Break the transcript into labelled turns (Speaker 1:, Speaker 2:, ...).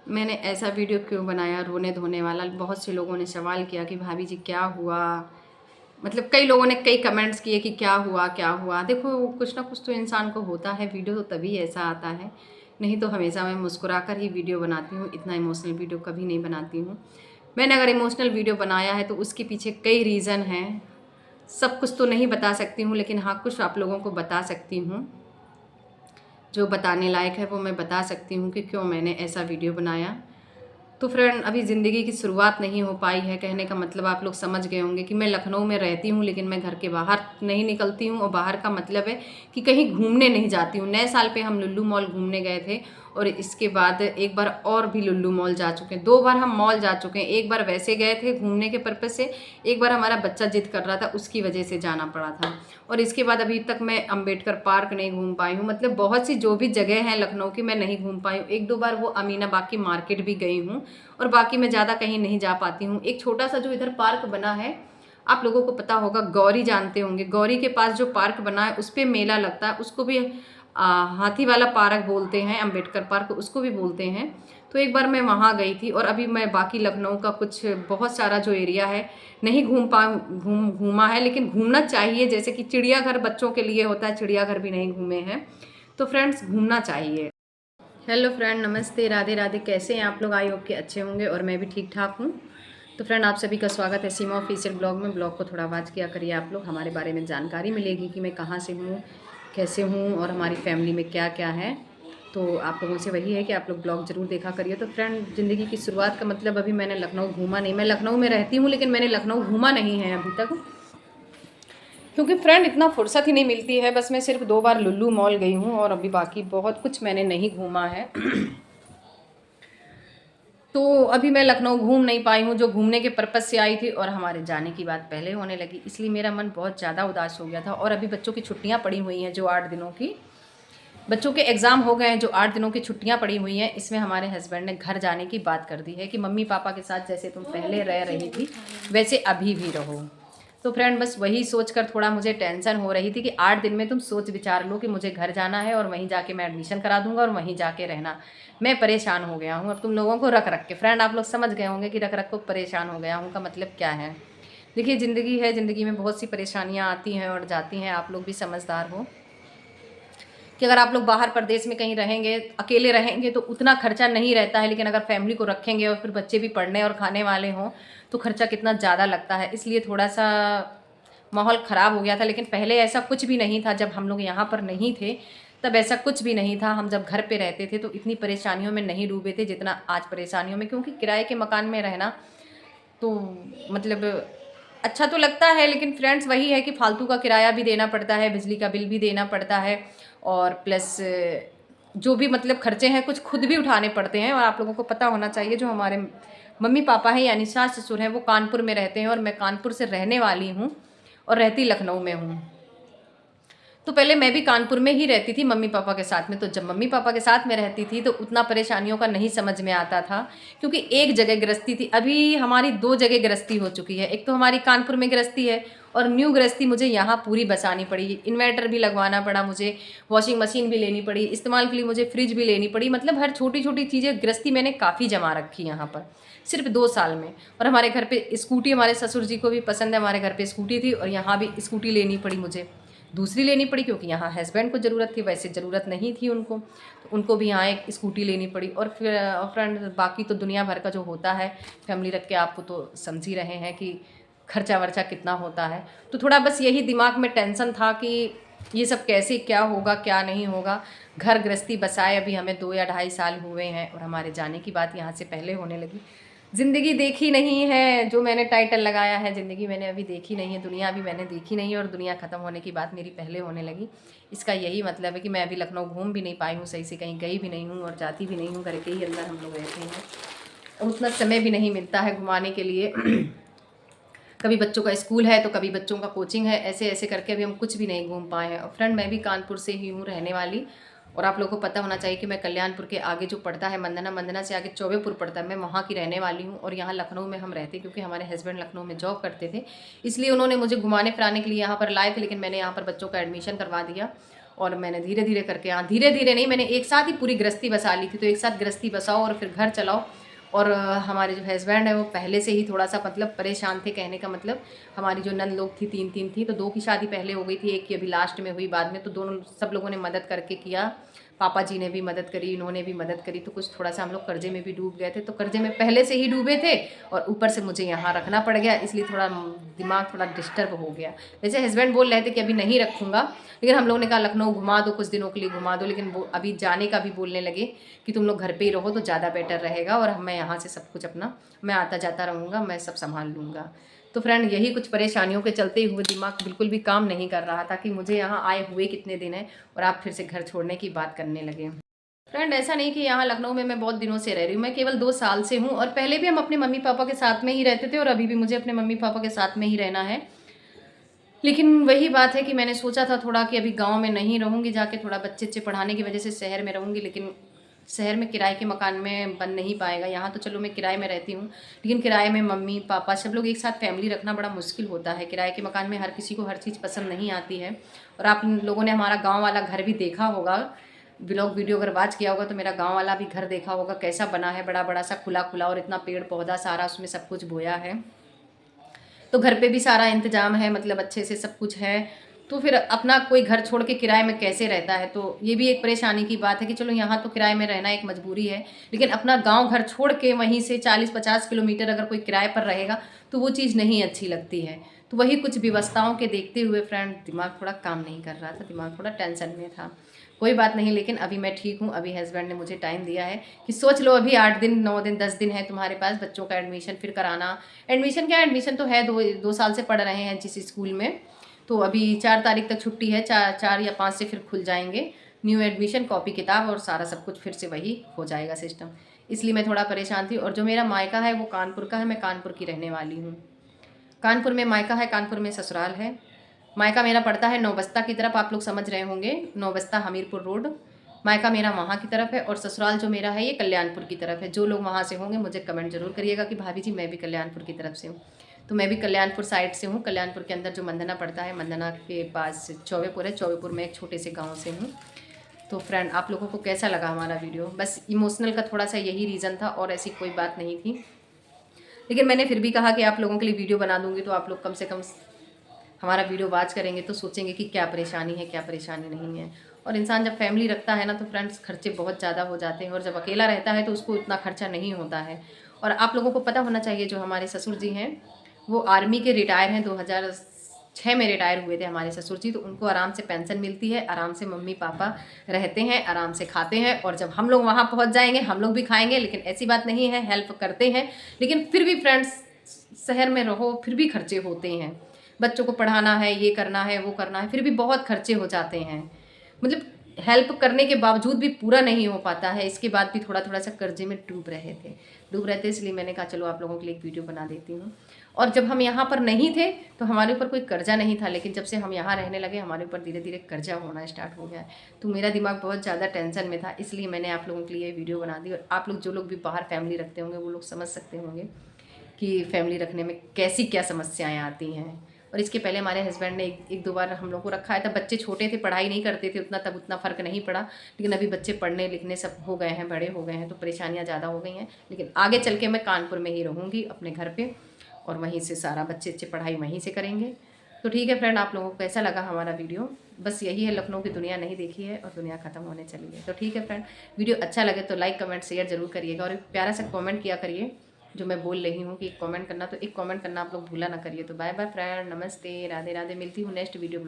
Speaker 1: मैंने ऐसा वीडियो क्यों बनाया रोने धोने वाला। बहुत से लोगों ने सवाल किया कि भाभी जी क्या हुआ, मतलब कई लोगों ने कई कमेंट्स किए कि क्या हुआ क्या हुआ। देखो कुछ ना कुछ तो इंसान को होता है, वीडियो तो तभी ऐसा आता है, नहीं तो हमेशा मैं मुस्कुरा कर ही वीडियो बनाती हूँ। इतना इमोशनल वीडियो कभी नहीं बनाती हूँ। मैंने अगर इमोशनल वीडियो बनाया है तो उसके पीछे कई रीज़न हैं। सब कुछ तो नहीं बता सकती हूँ, लेकिन हाँ कुछ आप लोगों को बता सकती हूँ। जो बताने लायक है वो मैं बता सकती हूँ कि क्यों मैंने ऐसा वीडियो बनाया। तो फ्रेंड, अभी ज़िंदगी की शुरुआत नहीं हो पाई है। कहने का मतलब आप लोग समझ गए होंगे कि मैं लखनऊ में रहती हूँ, लेकिन मैं घर के बाहर नहीं निकलती हूँ। और बाहर का मतलब है कि कहीं घूमने नहीं जाती हूँ। नए साल पे हम लुल्लू मॉल घूमने गए थे, और इसके बाद एक बार और भी लुल्लू मॉल जा चुके हैं। 2 बार हम मॉल जा चुके हैं। एक बार वैसे गए थे घूमने के पर्पज़ से, एक बार हमारा बच्चा जिद कर रहा था उसकी वजह से जाना पड़ा था। और इसके बाद अभी तक मैं अम्बेडकर पार्क नहीं घूम पाई हूँ। मतलब बहुत सी जो भी जगह हैं लखनऊ की मैं नहीं घूम पाई हूँ। 1-2 बार वो अमीनाबाग की मार्केट भी गई हूँ, और बाकी मैं ज़्यादा कहीं नहीं जा पाती हूँ। एक छोटा सा जो इधर पार्क बना है, आप लोगों को पता होगा, गौरी जानते होंगे। गौरी के पास जो पार्क बना है उस पे मेला लगता है, उसको भी हाथी वाला पार्क बोलते हैं, अम्बेडकर पार्क उसको भी बोलते हैं। तो एक बार मैं वहाँ गई थी। और अभी मैं बाकी लखनऊ का कुछ बहुत सारा जो एरिया है नहीं घूमा है, लेकिन घूमना चाहिए। जैसे कि चिड़ियाघर बच्चों के लिए होता है, चिड़ियाघर भी नहीं घूमे हैं। तो फ्रेंड्स, घूमना चाहिए। हेलो फ्रेंड, नमस्ते, राधे राधे। कैसे हैं आप लोग? आई होप के अच्छे होंगे, और मैं भी ठीक ठाक हूँ। तो फ्रेंड, आप सभी का स्वागत है सीमा ऑफिशियल ब्लॉग में। ब्लॉग को थोड़ा आवाज़ किया करिए आप लोग, हमारे बारे में जानकारी मिलेगी कि मैं कहाँ से हूँ, कैसे हूँ, और हमारी फैमिली में क्या क्या है। तो आप लोगों से वही है कि आप लोग ब्लॉग ज़रूर देखा करिए। तो फ्रेंड, ज़िंदगी की शुरुआत का मतलब, अभी मैंने लखनऊ घूमा नहीं। मैं लखनऊ में रहती हूँ, लेकिन मैंने लखनऊ घूमा नहीं है अभी तक, क्योंकि फ्रेंड इतना फुर्सत ही नहीं मिलती है। बस मैं सिर्फ 2 बार लुल्लू मॉल गई हूँ, और अभी बाकी बहुत कुछ मैंने नहीं घूमा है। तो अभी मैं लखनऊ घूम नहीं पाई हूँ, जो घूमने के पर्पज़ से आई थी, और हमारे जाने की बात पहले होने लगी, इसलिए मेरा मन बहुत ज़्यादा उदास हो गया था। और अभी बच्चों की छुट्टियाँ पड़ी हुई हैं, जो 8 दिनों की बच्चों के एग्ज़ाम हो गए हैं, जो 8 दिनों की छुट्टियाँ पड़ी हुई हैं। इसमें हमारे हस्बैंड ने घर जाने की बात कर दी है कि मम्मी पापा के साथ जैसे तुम पहले रह रही थी वैसे अभी भी रहो। तो फ्रेंड, बस वही सोचकर थोड़ा मुझे टेंशन हो रही थी कि 8 दिन में तुम सोच विचार लो कि मुझे घर जाना है, और वहीं जाके मैं एडमिशन करा दूंगा और वहीं जाके रहना। मैं परेशान हो गया हूँ अब तुम लोगों को रख रख के। फ्रेंड, आप लोग समझ गए होंगे कि रख रख को परेशान हो गया हूँ का मतलब क्या है। देखिए, ज़िंदगी है, ज़िंदगी में बहुत सी परेशानियाँ आती हैं और जाती हैं। आप लोग भी समझदार हो कि अगर आप लोग बाहर प्रदेश में कहीं रहेंगे, अकेले रहेंगे, तो उतना खर्चा नहीं रहता है। लेकिन अगर फैमिली को रखेंगे और फिर बच्चे भी पढ़ने और खाने वाले हों, तो खर्चा कितना ज़्यादा लगता है। इसलिए थोड़ा सा माहौल ख़राब हो गया था। लेकिन पहले ऐसा कुछ भी नहीं था, जब हम लोग यहाँ पर नहीं थे तब ऐसा कुछ भी नहीं था। हम जब घर पे रहते थे तो इतनी परेशानियों में नहीं डूबे थे जितना आज परेशानियों में, क्योंकि किराए के मकान में रहना तो मतलब अच्छा तो लगता है, लेकिन फ्रेंड्स वही है कि फालतू का किराया भी देना पड़ता है, बिजली का बिल भी देना पड़ता है, और प्लस जो भी मतलब खर्चे हैं कुछ खुद भी उठाने पड़ते हैं। और आप लोगों को पता होना चाहिए, जो हमारे मम्मी पापा हैं यानी सास ससुर हैं, वो कानपुर में रहते हैं, और मैं कानपुर से रहने वाली हूँ और रहती लखनऊ में हूँ। तो पहले मैं भी कानपुर में ही रहती थी मम्मी पापा के साथ में। तो जब मम्मी पापा के साथ में रहती थी तो उतना परेशानियों का नहीं समझ में आता था, क्योंकि एक जगह गृहस्थी थी। अभी हमारी 2 जगह गृहस्थी हो चुकी है। एक तो हमारी कानपुर में गृहस्थी है, और न्यू गृहस्थी मुझे यहाँ पूरी बसानी पड़ी। इन्वर्टर भी लगवाना पड़ा मुझे, वॉशिंग मशीन भी लेनी पड़ी, इस्तेमाल के लिए मुझे फ्रिज भी लेनी पड़ी। मतलब हर छोटी छोटी चीज़ें गृहस्थी मैंने काफ़ी जमा रखी यहाँ पर सिर्फ 2 साल में। और हमारे घर पे स्कूटी, हमारे ससुर जी को भी पसंद है, हमारे घर पे स्कूटी थी, और यहाँ भी स्कूटी लेनी पड़ी मुझे। दूसरी लेनी पड़ी क्योंकि यहाँ हस्बैंड को ज़रूरत थी, वैसे ज़रूरत नहीं थी उनको, तो उनको भी यहाँ एक स्कूटी लेनी पड़ी। और फिर फ्रेंड, बाकी तो दुनिया भर का जो होता है फैमिली रख के, आपको तो समझ ही रहे हैं कि खर्चा वर्चा कितना होता है। तो थोड़ा बस यही दिमाग में टेंशन था कि ये सब कैसे, क्या होगा क्या नहीं होगा। घर गृहस्थी बसाए अभी हमें 2 या ढाई साल हुए हैं, और हमारे जाने की बात यहाँ से पहले होने लगी। ज़िंदगी देखी नहीं है, जो मैंने टाइटल लगाया है, ज़िंदगी मैंने अभी देखी नहीं है, दुनिया अभी मैंने देखी नहीं है, और दुनिया ख़त्म होने की बात मेरी पहले होने लगी। इसका यही मतलब है कि मैं अभी लखनऊ घूम भी नहीं पाई हूँ सही से, कहीं गई भी नहीं हूँ, और जाती भी नहीं हूँ। घर के ही अंदर हम लोग रहते हैं, और उतना समय भी नहीं मिलता है घुमाने के लिए। कभी बच्चों का स्कूल है तो कभी बच्चों का कोचिंग है, ऐसे ऐसे करके अभी हम कुछ भी नहीं घूम पाए हैं। और फ्रेंड, मैं भी कानपुर से ही हूँ रहने वाली, और आप लोगों को पता होना चाहिए कि मैं कल्याणपुर के आगे जो पड़ता है मंदना, मंदना से आगे चौबेपुर पड़ता है, मैं वहाँ की रहने वाली हूँ। और यहाँ लखनऊ में हम रहते, क्योंकि हमारे हस्बैंड लखनऊ में जॉब करते थे, इसलिए उन्होंने मुझे घुमाने फिराने के लिए यहाँ पर लाए थे। लेकिन मैंने यहाँ पर बच्चों का एडमिशन करवा दिया, और मैंने धीरे धीरे करके, हाँ धीरे धीरे नहीं, मैंने एक साथ ही पूरी गृहस्थी बसा ली थी। तो एक साथ गृहस्थी बसाओ और फिर घर चलाओ। और हमारे जो हस्बैंड है वो पहले से ही थोड़ा सा मतलब परेशान थे, कहने का मतलब हमारी जो नंद लोग थी 3 थी, तो 2 की शादी पहले हो गई थी, एक की अभी लास्ट में हुई बाद में। तो दोनों सब लोगों ने मदद करके किया, पापा जी ने भी मदद करी, इन्होंने भी मदद करी। तो कुछ थोड़ा सा हम लोग कर्जे में भी डूब गए थे, तो कर्जे में पहले से ही डूबे थे और ऊपर से मुझे यहाँ रखना पड़ गया, इसलिए थोड़ा दिमाग थोड़ा डिस्टर्ब हो गया। वैसे हस्बैंड बोल रहे थे कि अभी नहीं रखूँगा, लेकिन हम लोगों ने कहा लखनऊ घुमा दो, कुछ दिनों के लिए घुमा दो। लेकिन वो अभी जाने का भी बोलने लगे कि तुम लोग घर पे ही रहो तो ज़्यादा बेटर रहेगा, और मैं यहाँ से सब कुछ अपना, मैं आता जाता रहूँगा, मैं सब संभाल लूँगा। तो फ्रेंड यही कुछ परेशानियों के चलते हुए दिमाग बिल्कुल भी काम नहीं कर रहा था कि मुझे यहाँ आए हुए कितने दिन हैं और आप फिर से घर छोड़ने की बात करने लगे। फ्रेंड ऐसा नहीं कि यहाँ लखनऊ में मैं बहुत दिनों से रह रही हूँ, मैं केवल 2 साल से हूँ, और पहले भी हम अपने मम्मी पापा के साथ में ही रहते थे और अभी भी मुझे अपने मम्मी पापा के साथ में ही रहना है। लेकिन वही बात है कि मैंने सोचा था थोड़ा कि अभी गांव में नहीं रहूँगी जाके, थोड़ा बच्चे अच्छे पढ़ाने की वजह से शहर में रहूँगी, लेकिन शहर में किराए के मकान में बन नहीं पाएगा। यहाँ तो चलो मैं किराए में रहती हूँ, लेकिन किराए में मम्मी पापा सब लोग एक साथ फैमिली रखना बड़ा मुश्किल होता है। किराए के मकान में हर किसी को हर चीज़ पसंद नहीं आती है। और आप लोगों ने हमारा गाँव वाला घर भी देखा होगा, ब्लॉग वीडियो अगर वॉच किया होगा तो मेरा गाँव वाला भी घर देखा होगा, कैसा बना है, बड़ा बड़ा सा खुला खुला, और इतना पेड़ पौधा सारा उसमें सब कुछ बोया है। तो घर पे भी सारा इंतजाम है, मतलब अच्छे से सब कुछ है। तो फिर अपना कोई घर छोड़ के किराए में कैसे रहता है, तो ये भी एक परेशानी की बात है कि चलो यहाँ तो किराए में रहना एक मजबूरी है, लेकिन अपना गांव घर छोड़ के वहीं से 40-50 किलोमीटर अगर कोई किराए पर रहेगा तो वो चीज़ नहीं अच्छी लगती है। तो वही कुछ व्यवस्थाओं के देखते हुए फ्रेंड दिमाग थोड़ा काम नहीं कर रहा था, दिमाग थोड़ा टेंशन में था। कोई बात नहीं, लेकिन अभी मैं ठीक हूँ। अभी हस्बैंड ने मुझे टाइम दिया है कि सोच लो अभी 8 दिन 9 दिन 10 दिन है तुम्हारे पास, बच्चों का एडमिशन फिर कराना। एडमिशन क्या, एडमिशन तो है, 2 साल से पढ़ रहे हैं जिस स्कूल में। तो अभी 4 तारीख तक छुट्टी है, 4 या 5 से फिर खुल जाएंगे। न्यू एडमिशन, कॉपी किताब और सारा सब कुछ फिर से वही हो जाएगा सिस्टम। इसलिए मैं थोड़ा परेशान थी। और जो मेरा मायका है वो कानपुर का है, मैं कानपुर की रहने वाली हूँ। कानपुर में मायका है, कानपुर में ससुराल है। मायका मेरा पड़ता है नौबस्ता की तरफ, आप लोग समझ रहे होंगे, नौबस्ता हमीरपुर रोड। मायका मेरा वहाँ की तरफ है और ससुराल जो मेरा है ये कल्याणपुर की तरफ है। जो लोग वहाँ से होंगे मुझे कमेंट जरूर करिएगा कि भाभी जी मैं भी कल्याणपुर की तरफ से हूँ। तो मैं भी कल्याणपुर साइड से हूँ। कल्याणपुर के अंदर जो मंदना पड़ता है, मंदना के पास चौबेपुर है, चौबेपुर में एक छोटे से गाँव से हूँ। तो फ्रेंड आप लोगों को कैसा लगा हमारा वीडियो? बस इमोशनल का थोड़ा सा यही रीज़न था और ऐसी कोई बात नहीं थी, लेकिन मैंने फिर भी कहा कि आप लोगों के लिए वीडियो बना दूंगी तो आप लोग कम से कम हमारा वीडियो वॉच करेंगे तो सोचेंगे कि क्या परेशानी है, क्या परेशानी नहीं है। और इंसान जब फैमिली रखता है ना तो फ्रेंड्स खर्चे बहुत ज़्यादा हो जाते हैं, और जब अकेला रहता है तो उसको इतना खर्चा नहीं होता है। और आप लोगों को पता होना चाहिए, जो हमारे ससुर जी हैं वो आर्मी के रिटायर हैं, 2006 में रिटायर हुए थे हमारे ससुर जी। तो उनको आराम से पेंशन मिलती है, आराम से मम्मी पापा रहते हैं, आराम से खाते हैं। और जब हम लोग वहाँ पहुँच जाएंगे हम लोग भी खाएंगे, लेकिन ऐसी बात नहीं है, हेल्प करते हैं। लेकिन फिर भी फ्रेंड्स शहर में रहो फिर भी खर्चे होते हैं, बच्चों को पढ़ाना है, ये करना है, वो करना है, फिर भी बहुत खर्चे हो जाते हैं। मतलब हेल्प करने के बावजूद भी पूरा नहीं हो पाता है। इसके बाद भी थोड़ा थोड़ा सा कर्जे में डूब रहे थे, इसलिए मैंने कहा चलो आप लोगों के लिए एक वीडियो बना देती हूँ। और जब हम यहाँ पर नहीं थे तो हमारे ऊपर कोई कर्जा नहीं था, लेकिन जब से हम यहाँ रहने लगे हमारे ऊपर धीरे धीरे कर्जा होना स्टार्ट हो गया है। तो मेरा दिमाग बहुत ज़्यादा टेंशन में था, इसलिए मैंने आप लोगों के लिए वीडियो बना दी। और आप लोग जो लोग भी बाहर फैमिली रखते होंगे वो लोग समझ सकते होंगे कि फैमिली रखने में कैसी क्या समस्याएं आती हैं। और इसके पहले हमारे हस्बैंड ने एक दो बार हम लोग को रखा है, तब बच्चे छोटे थे, पढ़ाई नहीं करते थे उतना, तब उतना फ़र्क नहीं पड़ा। लेकिन अभी बच्चे पढ़ने लिखने सब हो गए हैं, बड़े हो गए हैं, तो परेशानियाँ ज़्यादा हो गई हैं। लेकिन आगे चल के मैं कानपुर में ही रहूँगी अपने घर पे, और वहीं से सारा बच्चे अच्छे पढ़ाई वहीं से करेंगे। तो ठीक है फ्रेंड, आप लोगों को कैसा लगा हमारा वीडियो? बस यही है, लखनऊ की दुनिया नहीं देखी है और दुनिया ख़त्म होने चली है। तो ठीक है फ्रेंड, वीडियो अच्छा लगे तो लाइक कमेंट शेयर जरूर करिएगा, और एक प्यारा सा कमेंट किया करिए। जो मैं बोल रही हूँ कि एक कमेंट करना, तो एक कमेंट करना आप लोग भूला ना करिए। तो बाय बाय फ्रेंड, नमस्ते, राधे राधे, मिलती हूँ नेक्स्ट वीडियो।